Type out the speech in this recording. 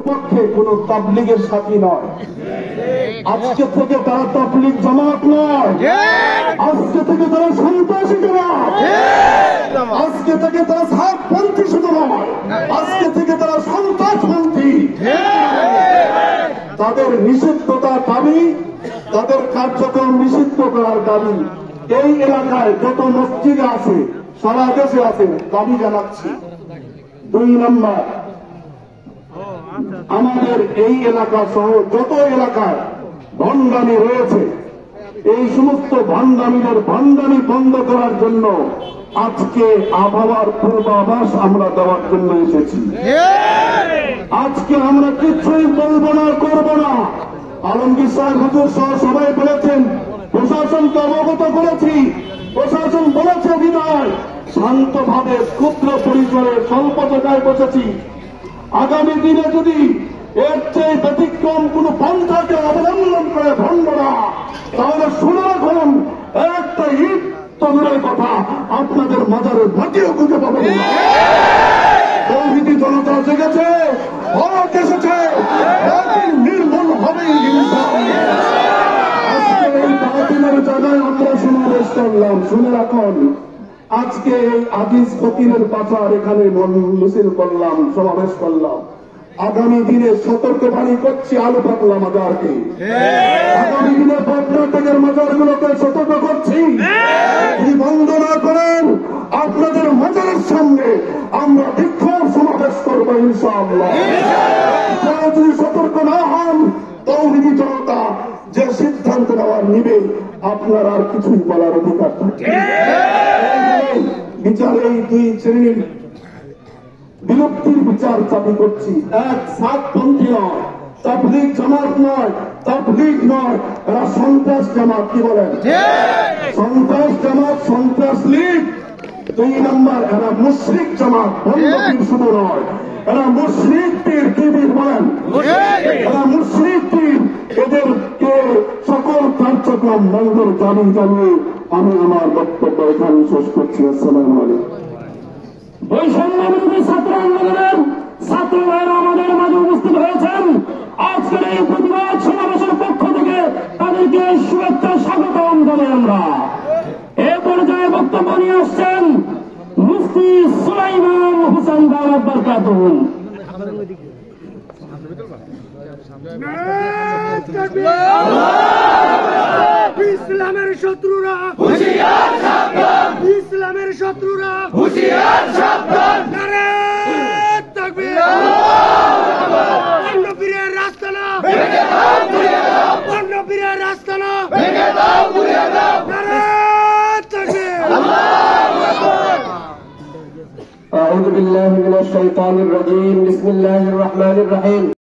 পক্ষে কোন তাবলীগের সাথী নয়। আজকে থেকে তারা তাবলীগ জামাত নয়, আজকে থেকে তারা সন্ত্রাসী জামাত, আজকে থেকে তারা সাতপন্থী শুধু নয়, আজকে থেকে তারা সন্ত্রাসপন্থী। তাদের নিষিদ্ধতার দাবি, তাদের কার্যক্রম নিষিদ্ধ করার দাবি এই এলাকায় যত মসজিদে আছে, সারা দেশে আছে, দাবি জানাচ্ছি। 2 নম্বর, আমাদের এই এলাকা সহ যত এলাকায় ভণ্ডামি রয়েছে, এই সমস্ত ভণ্ডামিদের ভণ্ডামি বন্ধ করার জন্য আজকে আবহাওয়ার পূর্বাভাস আমরা দেওয়ার জন্য এসেছি। আজকে আমরা কিছুই বলবো না, করবো না। আলমগীর সাহেব হুজুর সহ সবাই বলেছেন, প্রশাসনকে অবগত করেছি, প্রশাসন বলেছে বিদায় শান্তভাবে ক্ষুদ্র পরিসরে স্বল্প জায়গায় বসেছি। আগামী দিনে যদি এর চেয়ে ব্যতিক্রম কোন পন্থাকে অবলম্বন করে ভণ্ডরা, তাহলে শুনে রাখুন, একটা ইট তদুরের কথা আপনাদের মাজারে মাটিও খুঁজে পাবেন না। তৌহিদি জনতা জেগেছে, হক এসেছে, নির্মূল হবেই ইনশাআল্লাহ। আজকে এই বাতিলের জায়গায় আমরা সমাবেশ করলাম। শুনে রাখুন, আজকে এই আজিজ ফকিরের বাজার এখানে মিছিল করলাম, সমাবেশ করলাম। আগামী দিনে সতর্কবাণী করছি আলু পাতলা মাজারকে, আগামী দিনে পর্যটকের মাজারগুলোকে সতর্ক করছি, যদি বন্ধ না করেন আপনাদের মাজারের সামনে আমরা বিক্ষোভ সমাবেশ করবো ইনশাআল্লাহ। যদি সতর্ক না হন, তৌহিদি জনতা যে সিদ্ধান্ত নেওয়ার নিবে, আপনার আর কিছুই বলার অধিকার থাকে। বিচার এই 2 শ্রেণীর বিলুপ্তির বিচার দাবি করছি। এক, সাতপন্থী নয়, তাবলীগ জামাত নয়, তাবলীগ নয়, এরা সন্ত্রাস জামাত। কি বলেন? সন্ত্রাস জামাত, সন্ত্রাস লীগ। 2 নম্বর, এরা মুশরিক জামাত, বন্ধপীর শুধু নয়, এরা মুশরিক পীর। কি পীর বলেন? এরা মুশরিক পীর। এদেরকে সকল কার্যক্রম বন্ধের দাবি জানিয়ে আমি আমার বক্তব্য এখানে শেষ করছি। আসসালামু আলাইকুম। বৈষম্য বিরোধী ছাত্র আন্দোলনের ছাত্র ভাইয়েরা আমাদের মাঝে উপস্থিত হয়েছেন। আজকের এই প্রতিবাদ সমাবেশের পক্ষ থেকে তাদেরকে শুভেচ্ছা স্বাগতম জানাই আমরা। এ পর্যায়ে বক্তব্য নিয়ে আসছেন মুফতি সুলাইমান হোসেন দাওয়াত বারকাতুহু। ইসলামের শত্রুরা হুঁশিয়ার সাবধান, ইসলামের শত্রুরা হুঁশিয়ার সাবধান। নারে তাকবীর, অন্নপীরের রাস্তা না ভেঙে দাও, গুড়িয়ে দাও, অন্নপীরের রাস্তা না ভেঙে দাও, গুড়িয়ে দাও। নারে তাকবীর, আল্লাহু আকবার। আউযু বিল্লাহি মিনাশ শাইতানির রাজীম। বিসমিল্লাহির রহমানির রহিম।